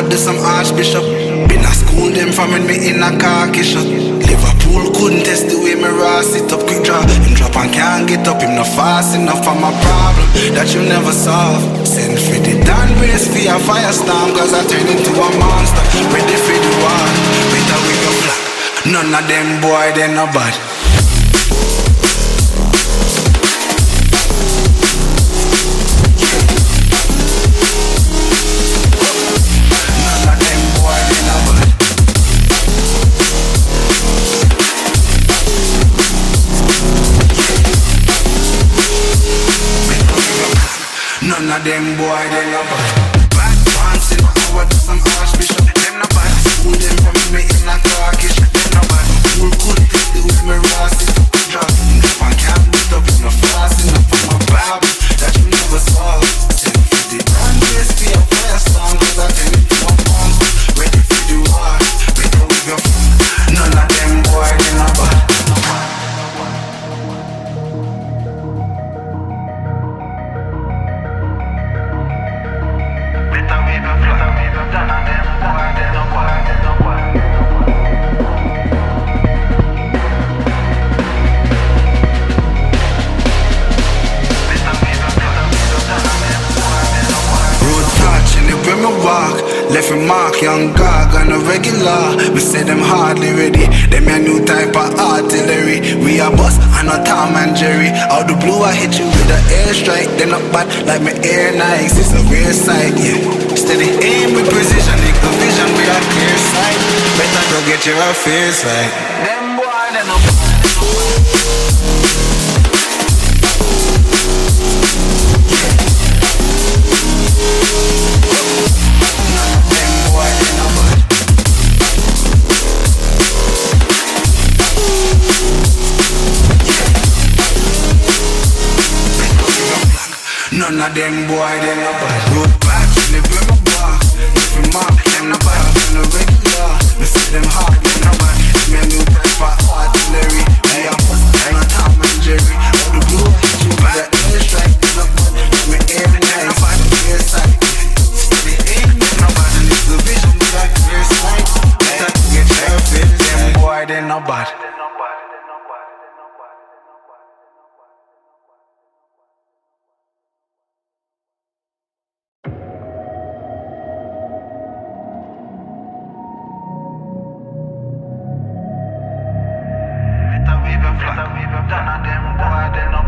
do some archbishop. Been a school them from when me in a khaki shot. Liverpool couldn't test the way me raw sit up. Quick draw, him drop and can't get up. Him not fast enough for my problem that you never solve. Send for the Dan brace for your firestorm, cause I turn into a monster. Ready for the war, better with your flag. None of them boy, they no bad. None of them boy, they no bad. Bad pants in power to some archbishop. Them no bad. School them from me in a carkish. Them no bad. School could take the with me rasty. Drop if I can't beat up, no fast enough for my bab that you never solve. Send for the damn place for your fire song, cause I turn it to a monster. Ready for the war, better with your none of them boy, they no bad. Left a mark, young gog on a regular. We say them hardly ready. Them a new type of artillery. We a boss and a Tom and Jerry. Out the blue I hit you with an airstrike. They not bad like my air nights. It's a rare sight, yeah. Steady aim with precision, equal vision with a clear sight. Better go get your affairs right. Them boy they no bad. None of them boy, they no bad. Road back, live with my bar. If you mark, them no bad. On a regular, me see them hard, they no bad. Me a new type of artillery. Me a bust, and a Tom and Jerry. All the blue, you with the airstrike, they no bad. Me air nice, clear sight. Steady aim, they no bad. And it's the vision, with a clear sight. Better to get your fit, them boy, they no bad. None of them boy, they no